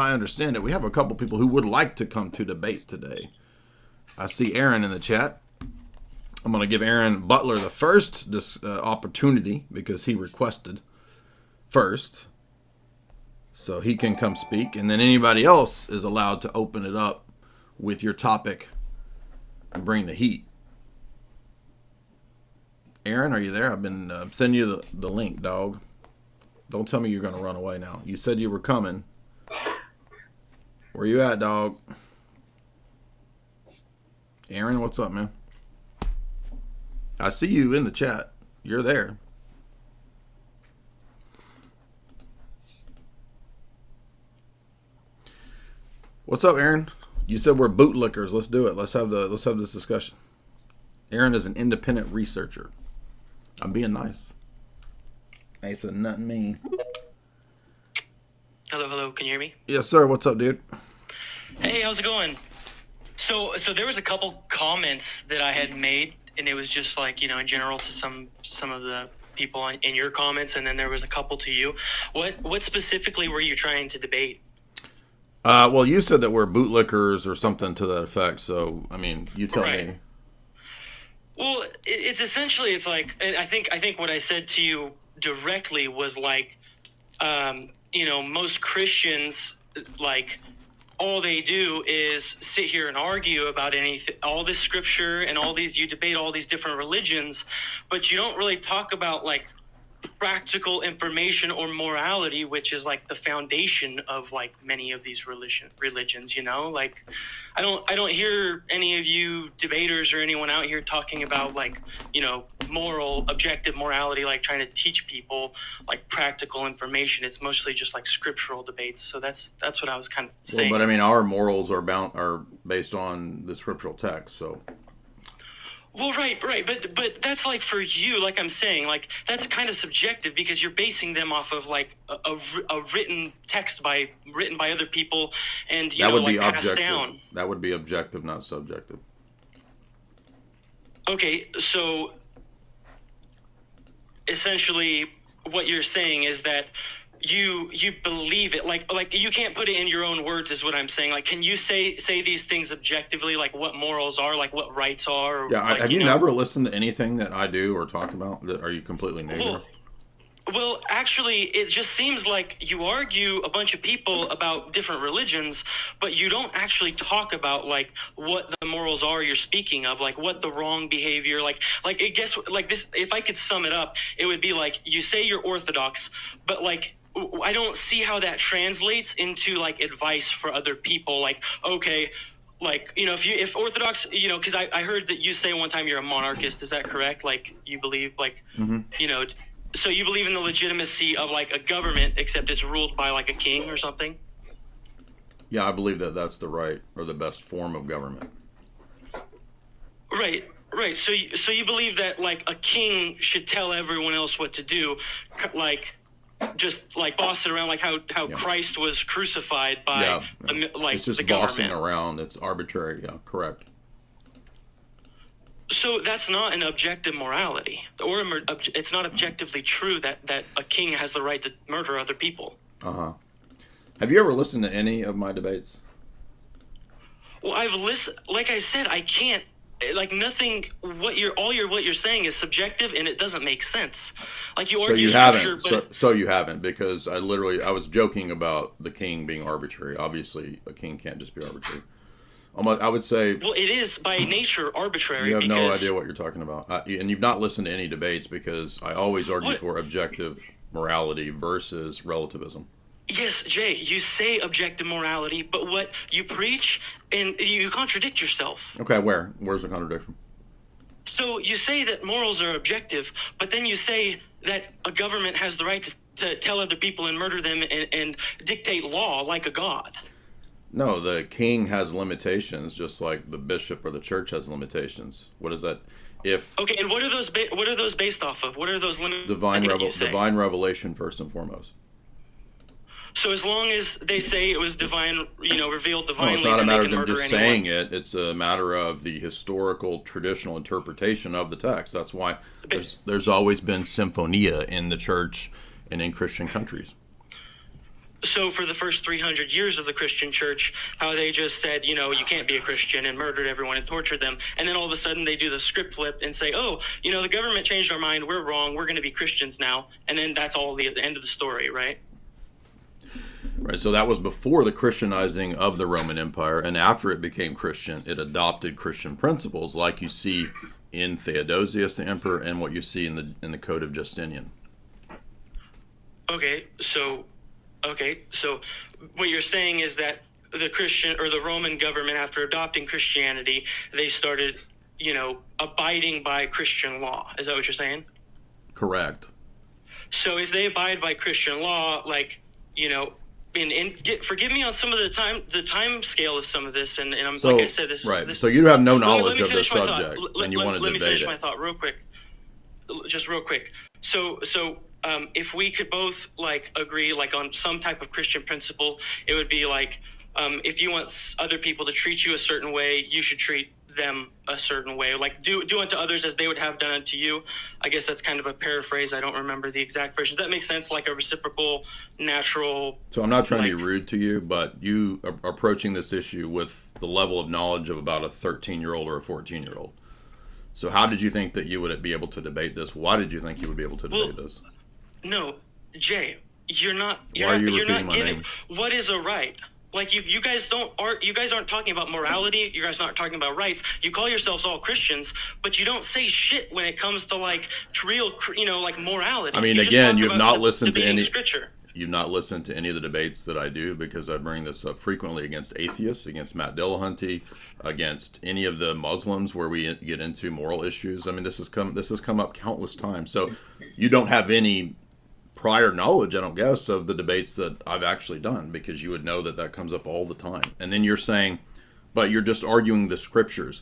I understand it, we have a couple people who would like to come to debate today. I see Aaron in the chat. I'm going to give Aaron Butler the first opportunity because he requested first. So he can come speak, and then anybody else is allowed to open it up with your topic and bring the heat. Aaron, are you there? I've been sending you the link, dog. Don't tell me you're going to run away now. You said you were coming. Where you at, dog? Aaron, what's up, man? I see you in the chat. You're there. What's up, Aaron? You said we're bootlickers. Let's do it. Let's have this discussion. Aaron is an independent researcher. I'm being nice. I said nothing mean. Hello. Can you hear me? Yes, sir. What's up, dude? Hey, how's it going? So there was a couple comments that I had made, and it was just like, in general to some of the people in your comments, and then there was a couple to you. What specifically were you trying to debate? Well, you said that we're bootlickers or something to that effect. So, I mean, you tell me. Well, it's essentially, it's like, and I think what I said to you directly was like, most Christians, like, all they do is sit here and argue about anything, all this scripture and you debate all these different religions, but you don't really talk about like practical information or morality, which is like the foundation of like many of these religions, like I don't hear any of you debaters or anyone out here talking about like, moral, objective morality, like trying to teach people like practical information. It's mostly just like scriptural debates. So that's what I was kind of saying. Well, but I mean, our morals are based on the scriptural text, so. Well, right, but that's like for you, like I'm saying, like that's kind of subjective because you're basing them off of like a written text written by other people, and that would be passed objective. Down. That would be objective, not subjective. Okay, so essentially, what you're saying is that you believe it, like you can't put it in your own words is what I'm saying. Like, can you say these things objectively, like what morals are, like what rights are? Yeah, like, have you never listened to anything that I do or talk about? Are you completely new here? Well, actually, it just seems like you argue a bunch of people about different religions, but you don't actually talk about like what the morals are you're speaking of, like what the wrong behavior, like I guess like this. If I could sum it up, it would be like you say you're Orthodox, but like I don't see how that translates into like advice for other people. Like, okay, like, if Orthodox, because I heard that you say one time you're a monarchist. Is that correct? Like you believe like, so you believe in the legitimacy of like a government, except it's ruled by like a king or something? Yeah, I believe that that's the right or the best form of government. Right. So you believe that like a king should tell everyone else what to do, like just like boss it around, like how Christ was crucified by it's just the bossing government around. It's arbitrary. Yeah, correct. So that's not an objective morality, or it's not objectively true that a king has the right to murder other people. Have you ever listened to any of my debates? Well, I've listened. Like I said, I can't. Like nothing. What you're saying is subjective, and it doesn't make sense. Like you argue scripture, but so you haven't, because I was joking about the king being arbitrary. Obviously, a king can't just be arbitrary. I would say. Well, it is by nature arbitrary. You have no idea what you're talking about, and you've not listened to any debates, because I always argue for objective morality versus relativism. Yes, Jay, you say objective morality, but what you preach, and you contradict yourself. Okay, where's the contradiction? So you say that morals are objective, but then you say that a government has the right to tell other people and murder them and dictate law like a god. No, the king has limitations, just like the bishop or the church has limitations. What is that? Okay, and what are those based off of? What are those limits? Divine revelation first and foremost. So as long as they say it was divine, revealed divinely, it's not a matter of them just anyone. saying it. It's a matter of the historical, traditional interpretation of the text. That's why there's always been symphonia in the church and in Christian countries. So for the first 300 years of the Christian church, how they just said, you can't be a Christian, and murdered everyone and tortured them. And then all of a sudden they do the script flip and say, oh, the government changed our mind. We're wrong. We're going to be Christians now. And then that's all the end of the story, right? Right. So that was before the Christianizing of the Roman Empire. And after it became Christian, it adopted Christian principles like you see in Theodosius the emperor and what you see in the Code of Justinian. Okay, so what you're saying is that the Christian or the Roman government, after adopting Christianity, they started, abiding by Christian law. Is that what you're saying? Correct. So if they abide by Christian law, like, forgive me on some of the time scale of some of this, and I'm so, like I said, this right. This, so you have no knowledge let me of this finish my subject, thought. and you want to debate it. Let me finish my thought real quick. Just real quick. So if we could both agree on some type of Christian principle, it would be if you want other people to treat you a certain way, you should treat them a certain way. Do unto others as they would have done unto you. I guess that's kind of a paraphrase. I don't remember the exact version. Does that make sense? Like a reciprocal, natural. So I'm not trying to be rude to you, but you are approaching this issue with the level of knowledge of about a 13-year-old or a 14-year-old. So how did you think that you would be able to debate this? Why did you think you would be able to debate this? No, Jay, you're not. Why are you you're repeating not my getting name? what is a right. You guys aren't talking about morality. You guys aren't talking about rights. You call yourselves all Christians, but you don't say shit when it comes to real, morality. I mean, again, you've not listened to any Scripture. You've not listened to any of the debates that I do, because I bring this up frequently against atheists, against Matt Dillahunty, against any of the Muslims where we get into moral issues. I mean, this has come up countless times. So you don't have any prior knowledge, I don't guess, of the debates that I've actually done, because you would know that comes up all the time. And then you're saying, but you're just arguing the scriptures.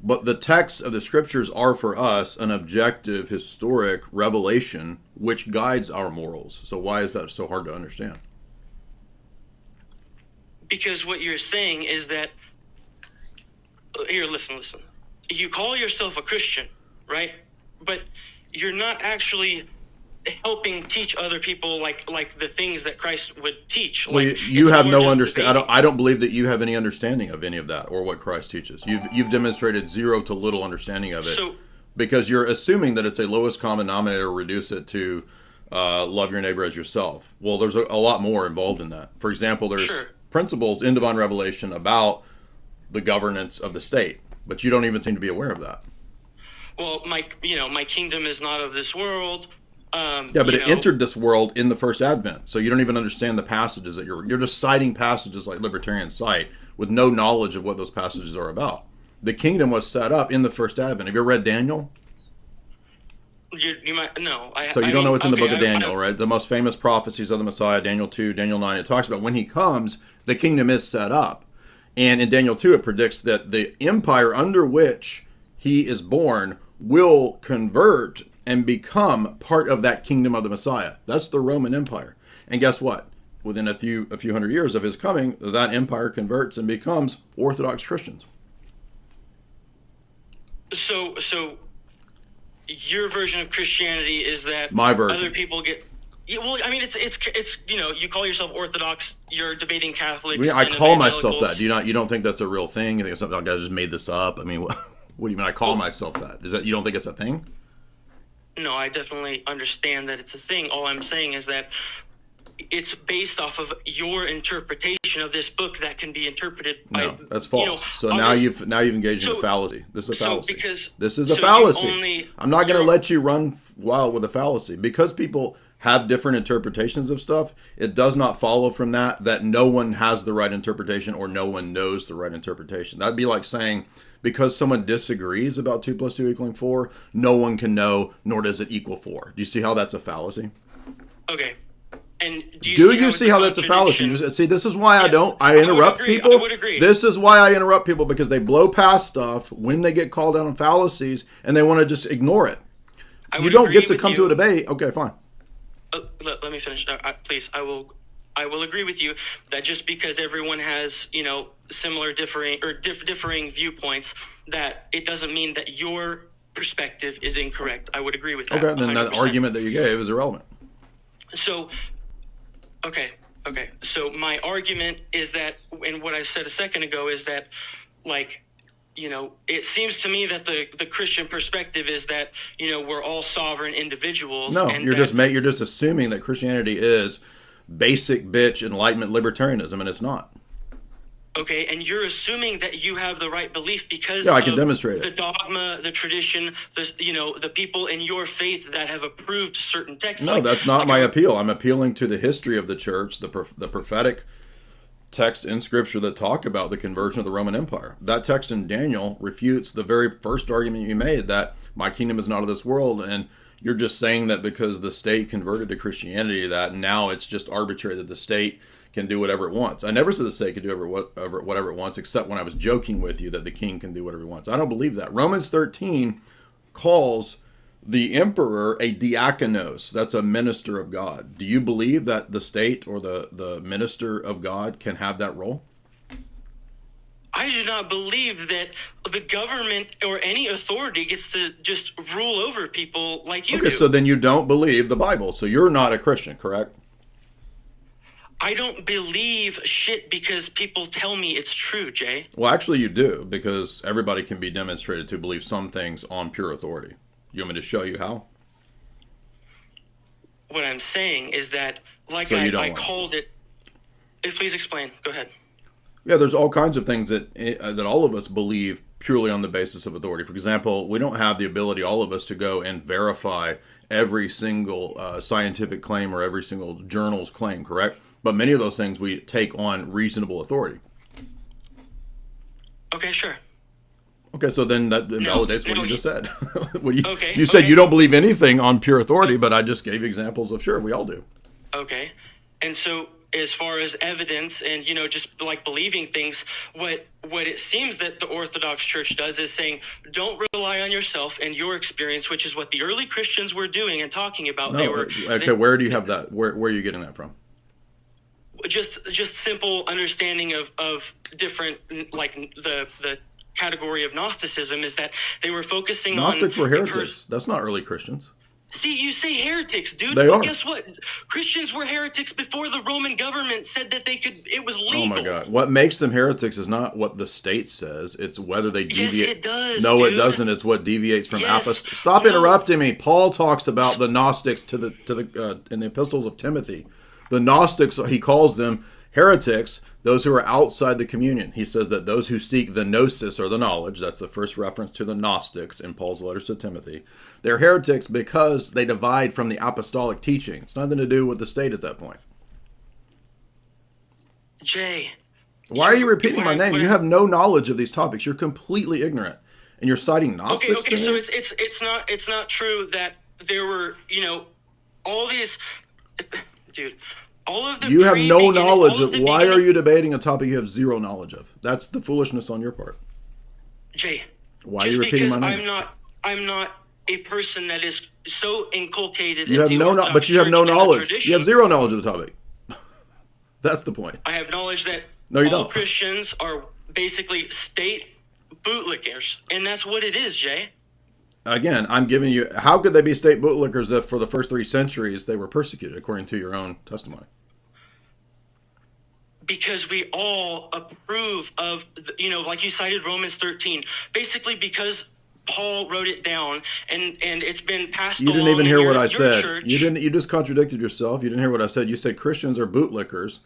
But the texts of the scriptures are for us an objective, historic revelation which guides our morals. So why is that so hard to understand? Because what you're saying is that, here, listen. You call yourself a Christian, right? But you're not actually helping teach other people like the things that Christ would teach. Well, you have no understanding. I don't believe that you have any understanding of any of that or what Christ teaches. You've demonstrated zero to little understanding of it, because you're assuming that it's a lowest common denominator. Reduce it to love your neighbor as yourself. Well, there's a lot more involved in that. For example, there's principles in divine revelation about the governance of the state, but you don't even seem to be aware of that. Well, my kingdom is not of this world. But it entered this world in the first advent, so you don't even understand the passages that you're just citing passages like libertarians cite with no knowledge of what those passages are about. The kingdom was set up in the first advent. Have you ever read Daniel? You might no. So you don't know what's in the book of Daniel, right? The most famous prophecies of the Messiah, Daniel 2, Daniel 9. It talks about when he comes, the kingdom is set up, and in Daniel 2, it predicts that the empire under which he is born will convert and become part of that kingdom of the Messiah. That's the Roman Empire. And guess what? Within a few hundred years of his coming, that empire converts and becomes Orthodox Christians. So your version of Christianity is that my version. Other people get. Well, I mean, it's you call yourself Orthodox. You're debating Catholics. I call myself that. You don't think that's a real thing? You think it's something like I just made this up? I mean, what do you mean? I call myself that? Is that you don't think it's a thing? No, I definitely understand that it's a thing. All I'm saying is that it's based off of your interpretation of this book that can be interpreted by. No, that's false. So now you've engaged in a fallacy. This is a fallacy. This is a fallacy. I'm not going to let you run wild with a fallacy. Because people have different interpretations of stuff, it does not follow from that no one has the right interpretation or no one knows the right interpretation. That'd be like saying, because someone disagrees about 2 + 2 = 4, no one can know, nor does it equal 4. Do you see how that's a fallacy? Okay. And do you see how that's a fallacy? See, this is why I interrupt people. I would agree. This is why I interrupt people, because they blow past stuff when they get called out on fallacies and they want to just ignore it. You don't get to come to a debate. Okay, fine. Let me finish. Please, I will agree with you that just because everyone has, similar differing viewpoints, that it doesn't mean that your perspective is incorrect. I would agree with that. Okay, then 100%. that argument that you gave is irrelevant. So, okay. Okay, so my argument is that, and what I said a second ago is that, like, it seems to me that the Christian perspective is that, we're all sovereign individuals. No, and you're just assuming that Christianity is basic bitch enlightenment libertarianism, and it's not. Okay, and you're assuming that you have the right belief because I can demonstrate the dogma, the tradition, the people in your faith that have approved certain texts. No, that's not my appeal. I'm appealing to the history of the church, the prophetic texts in Scripture that talk about the conversion of the Roman Empire. That text in Daniel refutes the very first argument you made, that my kingdom is not of this world, and you're just saying that because the state converted to Christianity, that now it's just arbitrary that the state can do whatever it wants. I never said the state could do whatever it wants, except when I was joking with you that the king can do whatever he wants. I don't believe that. Romans 13 calls the emperor a diakonos. That's a minister of God. Do you believe that the state or the minister of God can have that role? I do not believe that the government or any authority gets to just rule over people like you do. Okay, so then you don't believe the Bible. So you're not a Christian, correct? I don't believe shit because people tell me it's true, Jay. Well, actually you do, because everybody can be demonstrated to believe some things on pure authority. You want me to show you how? What I'm saying is that, like, I called it. Please explain. Go ahead. Yeah, there's all kinds of things that all of us believe purely on the basis of authority. For example, we don't have the ability, all of us, to go and verify every single scientific claim or every single journal's claim, correct? But many of those things we take on reasonable authority. Okay, sure. Okay, so then that invalidates what you just said. You said okay. You don't believe anything on pure authority, but I just gave examples of, sure, we all do. Okay. And so as far as evidence and, just like believing things, what it seems that the Orthodox Church does is saying, don't rely on yourself and your experience, which is what the early Christians were doing and talking about. Where do you have that? Where are you getting that from? Just simple understanding of different, like the category of Gnosticism is that they were focusing Gnostics were heretics. That's not early Christians. See, you say heretics, dude. They are. Guess what? Christians were heretics before the Roman government said that it was legal. Oh my God. What makes them heretics is not what the state says. It's whether they deviate. Yes, it does. No, dude. It doesn't. It's what deviates from apostolic. Stop interrupting me. Paul talks about the Gnostics in the epistles of Timothy. The Gnostics, he calls them heretics, those who are outside the communion. He says that those who seek the gnosis, or the knowledge, that's the first reference to the Gnostics in Paul's letters to Timothy, they're heretics because they divide from the apostolic teaching. It's nothing to do with the state at that point. Jay. Why are you repeating my name? You have no knowledge of these topics. You're completely ignorant. And you're citing Gnostics Okay, to so me? it's not true that there were, all these... Dude, all of the you have no knowledge of. Why are you debating a topic you have zero knowledge of? That's the foolishness on your part. Jay, why are you repeating my name? I'm not a person that is so inculcated. You have but you have no knowledge. You have zero knowledge of the topic. That's the point. I have knowledge that all don't. Christians are basically state bootlickers, and that's what it is, Jay. Again, I'm giving you, how could they be state bootlickers if for the first 3 centuries they were persecuted, according to your own testimony? Because we all approve of, like you cited Romans 13, basically because Paul wrote it down and it's been passed along. You didn't even hear what I said. Church. You just contradicted yourself. You didn't hear what I said. You said Christians are bootlickers.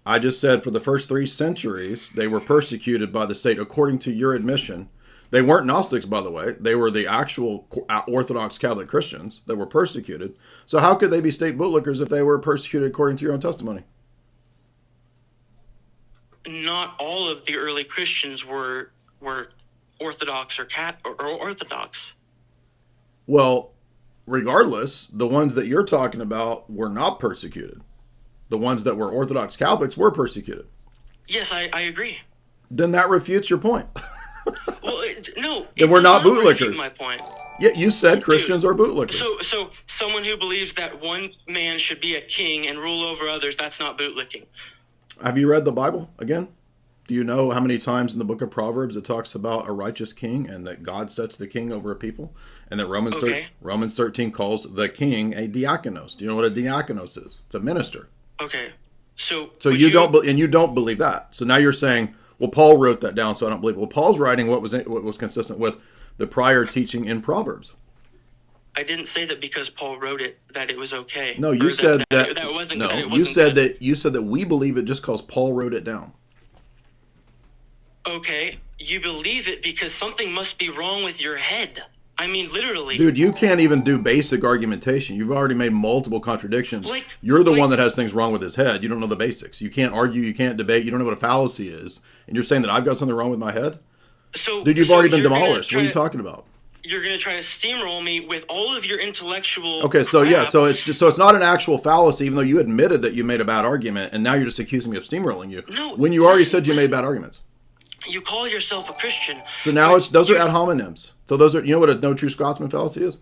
I just said for the first 3 centuries they were persecuted by the state, according to your admission. They weren't Gnostics, by the way. They were the actual Orthodox Catholic Christians that were persecuted. So how could they be state bootlickers if they were persecuted according to your own testimony? Not all of the early Christians were Orthodox or Orthodox. Well, regardless, the ones that you're talking about were not persecuted. The ones that were Orthodox Catholics were persecuted. Yes, I agree. Then that refutes your point. Well, no. Then we're not bootlickers. My point. Yeah, you said Christians are bootlickers. So someone who believes that one man should be a king and rule over others, that's not bootlicking. Have you read the Bible again? Do you know how many times in the book of Proverbs it talks about a righteous king and that God sets the king over a people? And that Romans 13 calls the king a diakonos. Do you know what a diakonos is? It's a minister. Okay. So you don't believe that. So now you're saying, well, Paul wrote that down, so I don't believe it. Well, Paul's writing what was consistent with the prior teaching in Proverbs. I didn't say that because Paul wrote it that it was okay. No, you said that it wasn't. No, that it you wasn't said good. that you said that we believe it just because Paul wrote it down. Okay, you believe it because something must be wrong with your head. I mean, literally. Dude, you can't even do basic argumentation. You've already made multiple contradictions. You're the one that has things wrong with his head. You don't know the basics. You can't argue. You can't debate. You don't know what a fallacy is. And you're saying that I've got something wrong with my head? Dude, you've already been demolished. What are you talking about? You're going to try to steamroll me with all of your intellectual Okay, so crap. yeah, so it's not an actual fallacy, even though you admitted that you made a bad argument, and now you're just accusing me of steamrolling you. No, when you already said you made bad arguments. You call yourself a Christian. So now those are ad hominems. So those are, you know what a no true Scotsman fallacy is?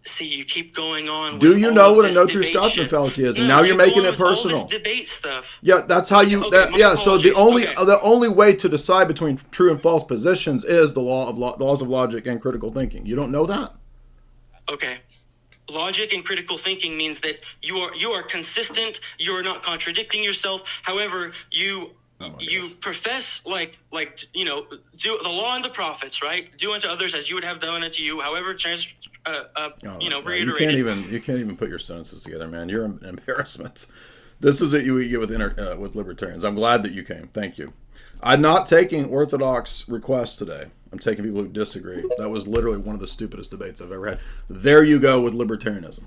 See, you keep going on. Do you know what a no true Scotsman fallacy is? And now you're making it personal. All this debate stuff. Yeah, that's how you. So the only way to decide between true and false positions is the laws of logic and critical thinking. You don't know that? Okay. Logic and critical thinking means that you are consistent. You are not contradicting yourself. However, you profess like do the law and the prophets, right? Do unto others as you would have done unto you. However, reiterated. You can't even put your sentences together, man. You're an embarrassment. This is what you get with libertarians. I'm glad that you came. Thank you. I'm not taking Orthodox requests today. I'm taking people who disagree. That was literally one of the stupidest debates I've ever had. There you go with libertarianism.